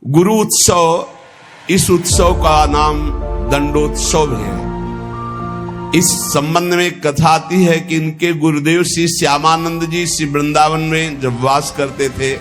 गुरु उत्सव, इस उत्सव का नाम दंडोत्सव है। इस संबंध में कथा आती है कि इनके गुरुदेव श्री श्यामानंद जी श्री वृंदावन में जब वास करते थे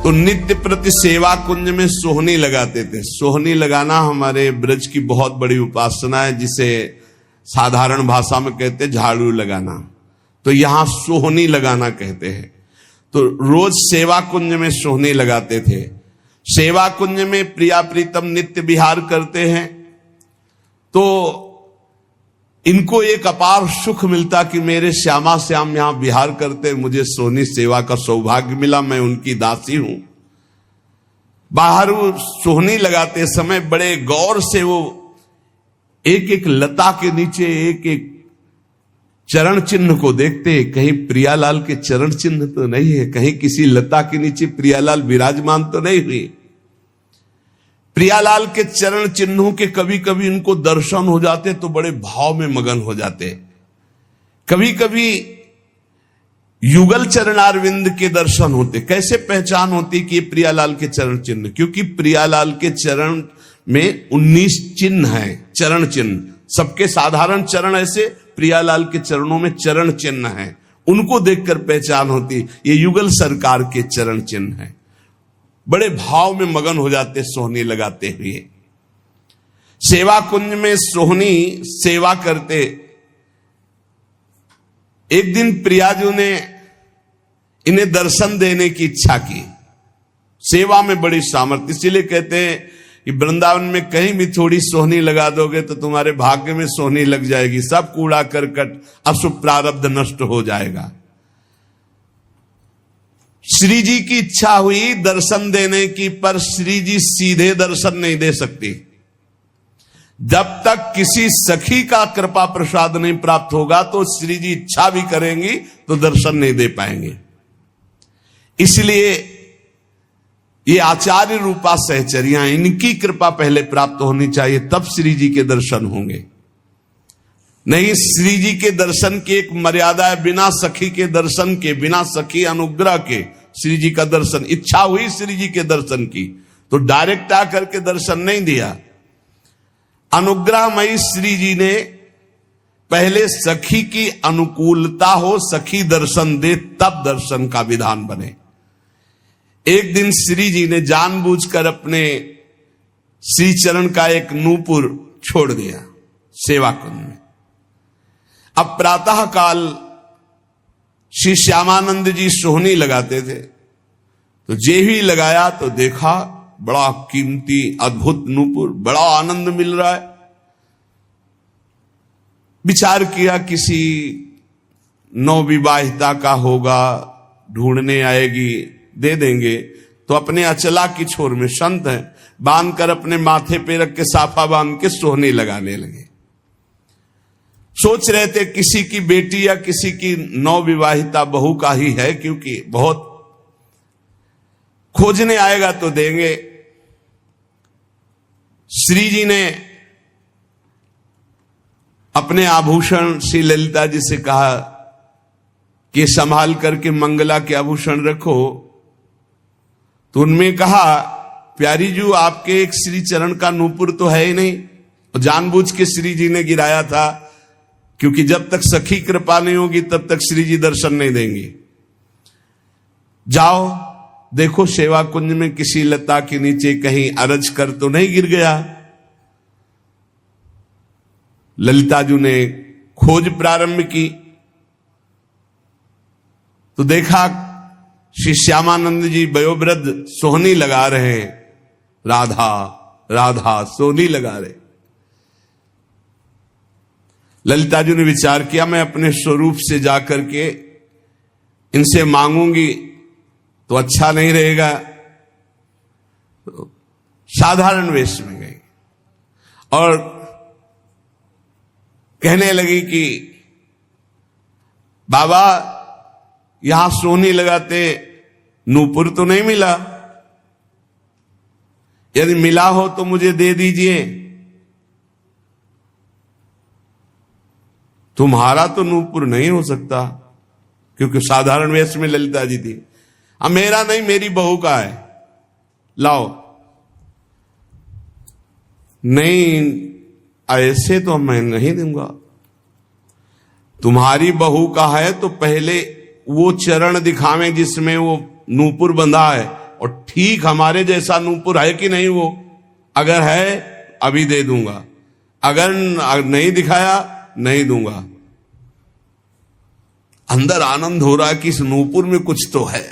तो नित्य प्रति सेवा कुंज में सोहनी लगाते थे। सोहनी लगाना हमारे ब्रज की बहुत बड़ी उपासना है, जिसे साधारण भाषा में कहते हैं झाड़ू लगाना, तो यहां सोहनी लगाना कहते हैं। तो रोज सेवा कुंज में सोहनी लगाते थे। सेवा कुंज में प्रिया प्रीतम नित्य विहार करते हैं तो इनको एक अपार सुख मिलता कि मेरे श्यामा श्याम यहां विहार करते, मुझे सोहनी सेवा का सौभाग्य मिला, मैं उनकी दासी हूं। बाहर वो सोहनी लगाते समय बड़े गौर से वो एक एक लता के नीचे एक एक चरण चिन्ह को देखते, कहीं प्रियालाल के चरण चिन्ह तो नहीं है, कहीं किसी लता के नीचे प्रियालाल विराजमान तो नहीं हुई। प्रियालाल के चरण चिन्हों के कभी कभी इनको दर्शन हो जाते तो बड़े भाव में मगन हो जाते। कभी कभी युगल चरणारविंद के दर्शन होते। कैसे पहचान होती कि ये प्रियालाल के चरण चिन्ह? क्योंकि प्रियालाल के चरण में 19 चिन्ह हैं, चरण चिन्ह। सबके साधारण चरण ऐसे, प्रियालाल के चरणों में चरण चिन्ह हैं, उनको देखकर पहचान होती ये युगल सरकार के चरण चिन्ह हैं। बड़े भाव में मगन हो जाते सोहनी लगाते हुए। सेवा कुंज में सोहनी सेवा करते। एक दिन प्रियाजू ने इन्हें दर्शन देने की इच्छा की। सेवा में बड़ी सामर्थ्य, इसीलिए कहते हैं कि वृंदावन में कहीं भी थोड़ी सोहनी लगा दोगे तो तुम्हारे भाग्य में सोहनी लग जाएगी, सब कूड़ा करकट अशुभ प्रारब्ध नष्ट हो जाएगा। श्री जी की इच्छा हुई दर्शन देने की, पर श्री जी सीधे दर्शन नहीं दे सकती। जब तक किसी सखी का कृपा प्रसाद नहीं प्राप्त होगा तो श्री जी इच्छा भी करेंगी तो दर्शन नहीं दे पाएंगे। इसलिए ये आचार्य रूपा सहचरियां, इनकी कृपा पहले प्राप्त होनी चाहिए, तब श्री जी के दर्शन होंगे। नहीं, श्री जी के दर्शन की एक मर्यादा है, बिना सखी के दर्शन के, बिना सखी अनुग्रह के श्री जी का दर्शन। इच्छा हुई श्री जी के दर्शन की तो डायरेक्ट आकर के दर्शन नहीं दिया। अनुग्रहमयी श्री जी ने पहले सखी की अनुकूलता हो, सखी दर्शन दे, तब दर्शन का विधान बने। एक दिन श्री जी ने जानबूझकर अपने श्री चरण का एक नूपुर छोड़ दिया सेवा कुंज में। अब प्रातः काल श्री श्यामानंद जी सोहनी लगाते थे तो जे ही लगाया तो देखा बड़ा कीमती अद्भुत नूपुर, बड़ा आनंद मिल रहा है। विचार किया किसी नवविवाहिता का होगा, ढूंढने आएगी, दे देंगे। तो अपने अचला की छोर में संत है, बांध कर अपने माथे पे रख के साफा बांध के सोहनी लगाने लगे। सोच रहे थे किसी की बेटी या किसी की नवविवाहिता बहू का ही है, क्योंकि बहुत खोजने आएगा तो देंगे। श्री जी ने अपने आभूषण श्री ललिता जी से कहा कि संभाल करके मंगला के आभूषण रखो। तो उनमें कहा, प्यारी जू आपके एक श्री चरण का नूपुर तो है ही नहीं। और जानबूझ के श्री जी ने गिराया था, क्योंकि जब तक सखी कृपा नहीं होगी तब तक श्री जी दर्शन नहीं देंगे। जाओ देखो सेवा कुंज में किसी लता के नीचे कहीं अरज कर तो नहीं गिर गया। ललिता जी ने खोज प्रारंभ की तो देखा श्री श्यामानंद जी वयोवृद्ध सोहनी लगा रहे हैं। राधा राधा सोहनी लगा रहे। ललिता जी ने विचार किया, मैं अपने स्वरूप से जाकर के इनसे मांगूंगी तो अच्छा नहीं रहेगा। तो साधारण वेश में गई और कहने लगी कि बाबा यहां सोहनी लगाते नूपुर तो नहीं मिला, यदि मिला हो तो मुझे दे दीजिए। तुम्हारा तो नूपुर नहीं हो सकता, क्योंकि साधारण वेश में ललिता जी थी। अब मेरा नहीं, मेरी बहू का है। लाओ। नहीं, ऐसे तो मैं नहीं दूंगा। तुम्हारी बहू का है तो पहले वो चरण दिखावें जिसमें वो नूपुर बंधा है, और ठीक हमारे जैसा नूपुर है कि नहीं वो, अगर है अभी दे दूंगा, अगर नहीं दिखाया नहीं दूंगा। अंदर आनंद हो रहा है कि इस नूपुर में कुछ तो है,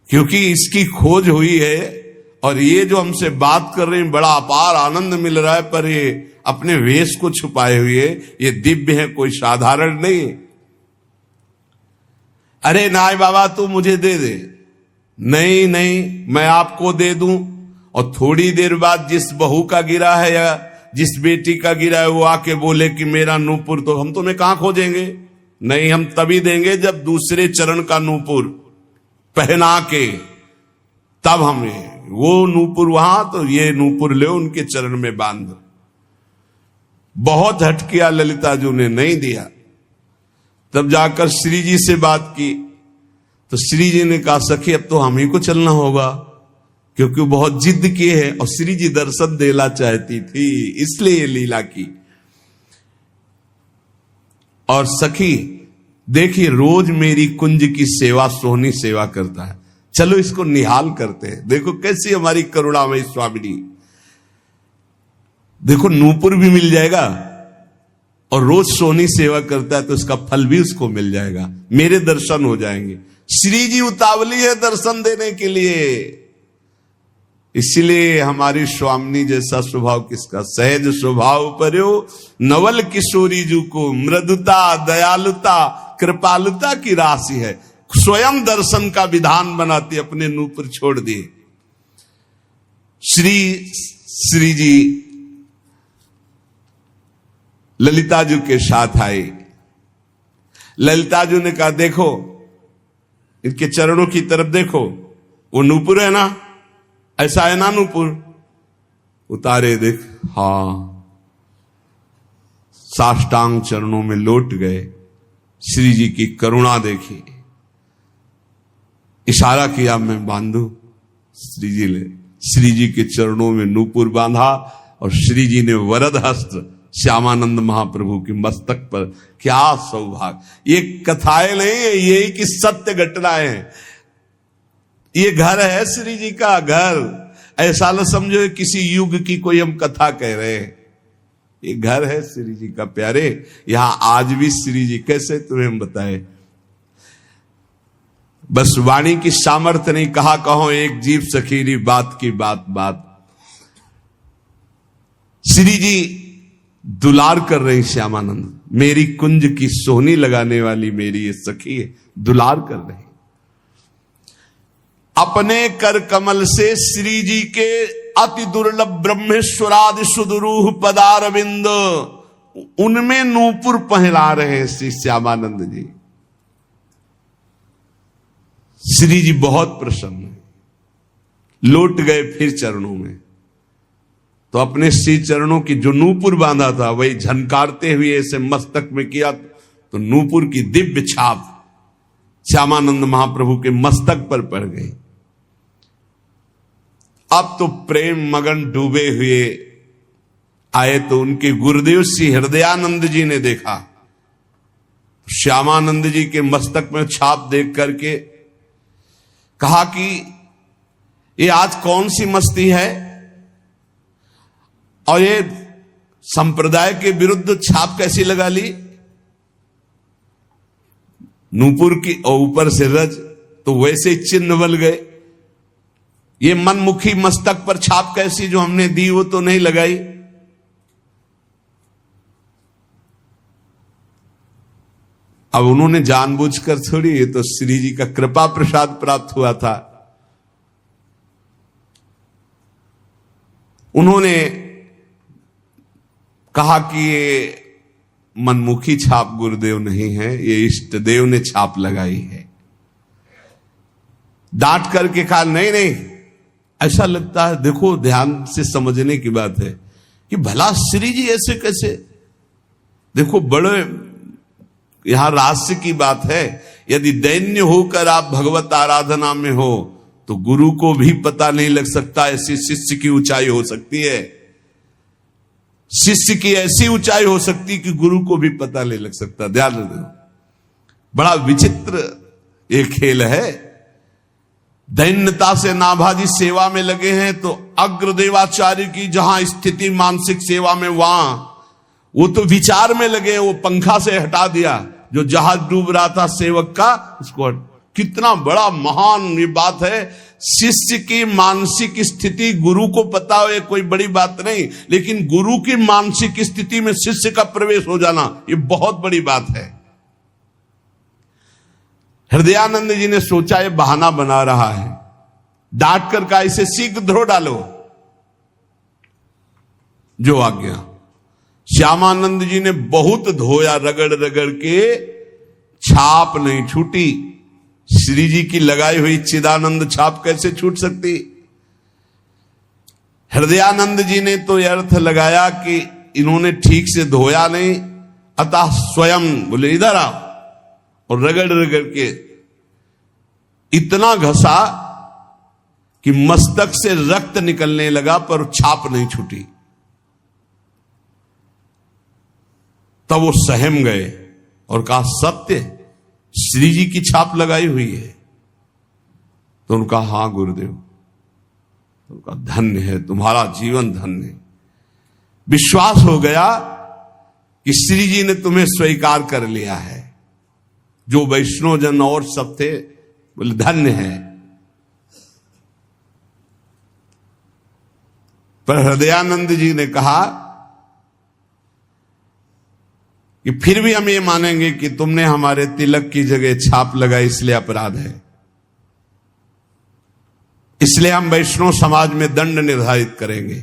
क्योंकि इसकी खोज हुई है, और ये जो हमसे बात कर रहे हैं बड़ा अपार आनंद मिल रहा है, पर ये अपने वेश को छुपाए हुए ये दिव्य है, कोई साधारण नहीं। अरे नाय बाबा तू मुझे दे दे। नहीं नहीं, मैं आपको दे दूं, और थोड़ी देर बाद जिस बहू का गिरा है या जिस बेटी का गिरा है वो आके बोले कि मेरा नूपुर, तो हम तुम्हें कहां खोजेंगे? नहीं, हम तभी देंगे जब दूसरे चरण का नूपुर पहना के, तब हमें वो नूपुर वहां, तो ये नूपुर ले उनके चरण में बांध। बहुत हट किया ललिता जी ने, नहीं दिया। तब जाकर श्री जी से बात की, तो श्री जी ने कहा सखी अब तो हम ही को चलना होगा, क्योंकि बहुत जिद किए है, और श्री जी दर्शन देना चाहती थी इसलिए ये लीला की। और सखी देखिए रोज मेरी कुंज की सेवा सोहनी सेवा करता है, चलो इसको निहाल करते हैं। देखो कैसी हमारी करुणामयी स्वामिनी, देखो नूपुर भी मिल जाएगा और रोज सोहनी सेवा करता है तो इसका फल भी उसको मिल जाएगा, मेरे दर्शन हो जाएंगे। श्री जी उतावली है दर्शन देने के लिए, इसलिए हमारी स्वामिनी जैसा स्वभाव किसका, सहज स्वभाव पर्यो नवल किशोरी जी को मृदुता दयालुता कृपालुता की राशि है, स्वयं दर्शन का विधान बनाती, अपने नूपुर छोड़ दिए। श्री जी ललिता जी के साथ आए। ललिता जी ने कहा देखो इनके चरणों की तरफ देखो, वो नूपुर है ना, ऐसा है ना नूपुर, उतारे देख, हाँ। साष्टांग चरणों में लौट गए, श्री जी की करुणा देखी, इशारा किया मैं बांधू। श्री जी के चरणों में नूपुर बांधा, और श्री जी ने वरद हस्त श्यामानंद महाप्रभु के मस्तक पर, क्या सौभाग्य। ये कथाएं नहीं है, यही की सत्य घटनाएं हैं। ये घर है श्री जी का घर, ऐसा न समझो किसी युग की कोई हम कथा कह रहे हैं, ये घर है श्री जी का प्यारे। यहां आज भी श्री जी कैसे तुम्हें हम बताए, बस वाणी की सामर्थ्य नहीं, कहा कहो एक जीव सखीरी बात की बात बात। श्री जी दुलार कर रही श्यामानंद, मेरी कुंज की सोहनी लगाने वाली मेरी ये सखी है, दुलार कर रही। अपने कर कमल से श्री जी के अति दुर्लभ ब्रह्मेश्वरादि सुदरूह पदारविंद, उनमें नूपुर पहना रहे हैं श्री श्यामानंद जी। श्री जी बहुत प्रसन्न है, लौट गए फिर चरणों में, तो अपने श्री चरणों की जो नूपुर बांधा था वही झनकारते हुए ऐसे मस्तक में किया, तो नूपुर की दिव्य छाप श्यामानंद महाप्रभु के मस्तक पर पड़ गई। अब तो प्रेम मगन डूबे हुए आए, तो उनके गुरुदेव श्री हृदयानंद जी ने देखा, श्यामानंद जी के मस्तक में छाप देख करके कहा कि ये आज कौन सी मस्ती है, और ये संप्रदाय के विरुद्ध छाप कैसी लगा ली, नूपुर की और ऊपर से रज, तो वैसे चिन्ह बल गए। ये मनमुखी मस्तक पर छाप कैसी जो हमने दी वो तो नहीं लगाई। अब उन्होंने जानबूझकर थोड़ी, ये तो श्री जी का कृपा प्रसाद प्राप्त हुआ था। उन्होंने कहा कि ये मनमुखी छाप गुरुदेव नहीं है, ये इष्ट देव ने छाप लगाई है। डांट करके कहा नहीं नहीं, ऐसा लगता है, देखो ध्यान से समझने की बात है कि भला श्री जी ऐसे कैसे, देखो बड़े यहां रहस्य की बात है। यदि दैन्य होकर आप भगवत आराधना में हो तो गुरु को भी पता नहीं लग सकता, ऐसी शिष्य की ऊंचाई हो सकती है। शिष्य की ऐसी ऊंचाई हो सकती कि गुरु को भी पता नहीं लग सकता। ध्यान रखो, बड़ा विचित्र ये खेल है। दैन्यता से नाभाजी सेवा में लगे हैं, तो अग्रदेवाचार्य की जहां स्थिति मानसिक सेवा में, वहां वो तो विचार में लगे, वो पंखा से हटा दिया जो जहाज डूब रहा था सेवक का, उसको। कितना बड़ा महान ये बात है। शिष्य की मानसिक स्थिति गुरु को पता हो, ये कोई बड़ी बात नहीं, लेकिन गुरु की मानसिक स्थिति में शिष्य का प्रवेश हो जाना, ये बहुत बड़ी बात है। हृदयानंद जी ने सोचा ये बहाना बना रहा है, डांट कर का इसे शीघ्र धो डालो, जो आज्ञा। श्यामानंद जी ने बहुत धोया, रगड़ रगड़ के, छाप नहीं छूटी। श्री जी की लगाई हुई चिदानंद छाप कैसे छूट सकती। हृदयानंद जी ने तो यह अर्थ लगाया कि इन्होंने ठीक से धोया नहीं, अतः स्वयं बोले इधर आओ, और रगड़ रगड़ के इतना घसा कि मस्तक से रक्त निकलने लगा, पर छाप नहीं छूटी। तब वो सहम गए और कहा सत्य, श्री जी की छाप लगाई हुई है। तो उनका हां गुरुदेव। तो उनका धन्य है, तुम्हारा जीवन धन्य है। विश्वास हो गया कि श्री जी ने तुम्हें स्वीकार कर लिया है। जो वैष्णव जन और सब थे बोले धन्य है। पर हृदयानंद जी ने कहा कि फिर भी हम ये मानेंगे कि तुमने हमारे तिलक की जगह छाप लगाई, इसलिए अपराध है। इसलिए हम वैष्णव समाज में दंड निर्धारित करेंगे।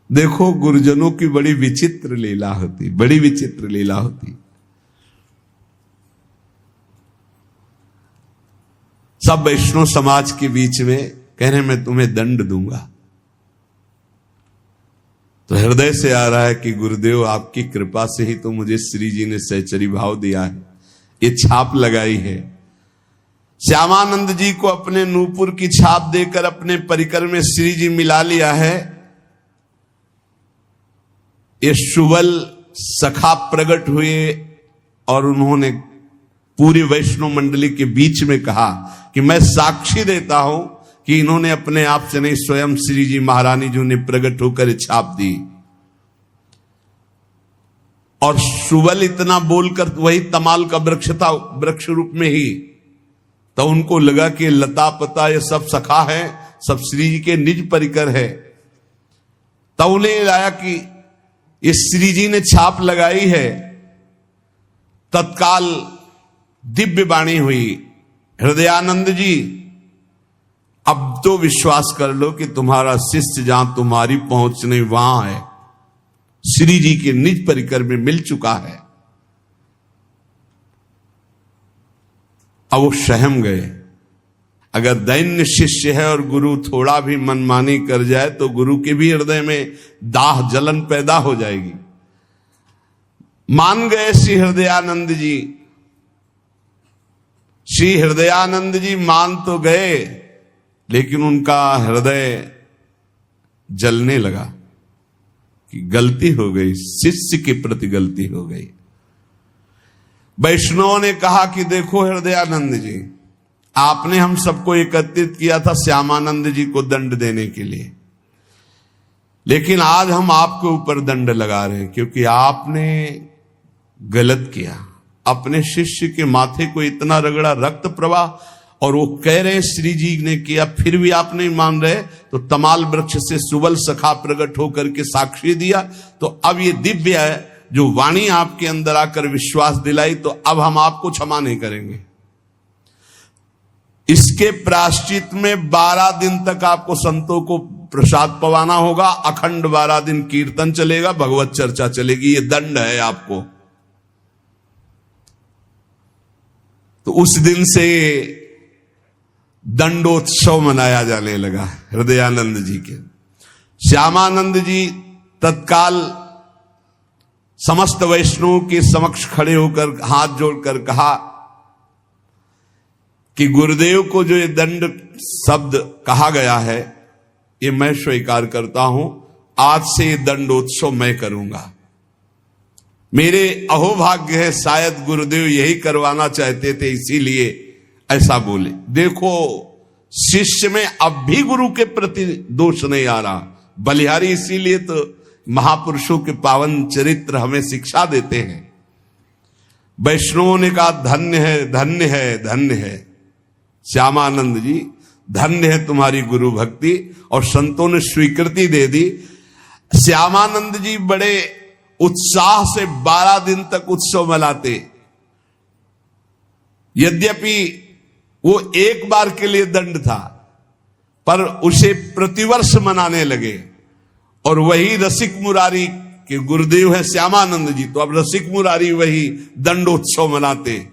देखो, गुरुजनों की बड़ी विचित्र लीला होती, बड़ी विचित्र लीला होती। सब वैष्णव समाज के बीच में कह रहे मैं तुम्हें दंड दूंगा। तो हृदय से आ रहा है कि गुरुदेव आपकी कृपा से ही तो मुझे श्री जी ने सहचरी भाव दिया है, ये छाप लगाई है। श्यामानंद जी को अपने नूपुर की छाप देकर अपने परिकर में श्री जी मिला लिया है। ये सुबल सखा प्रकट हुए और उन्होंने पूरी वैष्णव मंडली के बीच में कहा कि मैं साक्षी देता हूं कि इन्होंने अपने आप से नहीं, स्वयं श्री जी महारानी जी ने प्रकट होकर छाप दी। और सुबल इतना बोलकर वही तमाल का वृक्ष था, वृक्ष रूप में ही। तो उनको लगा कि लता पता ये सब सखा है, सब श्री जी के निज परिकर है। तब उन्हें लाया कि ये श्री जी ने छाप लगाई है। तत्काल दिव्य वाणी हुई, हृदयानंद जी अब तो विश्वास कर लो कि तुम्हारा शिष्य जहां तुम्हारी पहुंच नहीं वहां है, श्री जी के निज परिकर में मिल चुका है। अब वो सहम गए। अगर दैन्य शिष्य है और गुरु थोड़ा भी मनमानी कर जाए तो गुरु के भी हृदय में दाह जलन पैदा हो जाएगी। मान गए श्री हृदयानंद जी। श्री हृदयानंद जी मान तो गए, लेकिन उनका हृदय जलने लगा कि गलती हो गई, शिष्य के प्रति गलती हो गई। वैष्णव ने कहा कि देखो हृदयानंद जी, आपने हम सबको एकत्रित किया था श्यामानंद जी को दंड देने के लिए, लेकिन आज हम आपके ऊपर दंड लगा रहे हैं क्योंकि आपने गलत किया। अपने शिष्य के माथे को इतना रगड़ा, रक्त प्रवाह, और वो कह रहे श्री जी ने किया, फिर भी आप नहीं मान रहे। तो तमाल वृक्ष से सुबल सखा प्रकट होकर के साक्षी दिया। तो अब ये दिव्य है जो वाणी आपके अंदर आकर विश्वास दिलाई, तो अब हम आपको क्षमा नहीं करेंगे। इसके प्रायश्चित में 12 दिन तक आपको संतों को प्रसाद पवाना होगा, अखंड 12 दिन कीर्तन चलेगा, भगवत चर्चा चलेगी। ये दंड है आपको। तो उस दिन से दंडोत्सव मनाया जाने लगा हृदयानंद जी के। श्यामानंद जी तत्काल समस्त वैष्णवों के समक्ष खड़े होकर हाथ जोड़कर कहा कि गुरुदेव को जो ये दंड शब्द कहा गया है ये मैं स्वीकार करता हूं, आज से ये दंडोत्सव मैं करूंगा। मेरे अहोभाग्य है, शायद गुरुदेव यही करवाना चाहते थे इसीलिए ऐसा बोले। देखो शिष्य में अब भी गुरु के प्रति दोष नहीं आ रहा। बलिहारी इसीलिए तो महापुरुषों के पावन चरित्र हमें शिक्षा देते हैं। वैष्णवों ने कहा धन्य है, धन्य है, धन्य है श्यामानंद जी, धन्य है तुम्हारी गुरु भक्ति। और संतों ने स्वीकृति दे दी। श्यामानंद जी बड़े उत्साह से 12 दिन तक उत्सव मनाते। यद्यपि वो एक बार के लिए दंड था, पर उसे प्रतिवर्ष मनाने लगे। और वही रसिक मुरारी के गुरुदेव है श्यामानंद जी, तो अब रसिक मुरारी वही दंडोत्सव मनाते।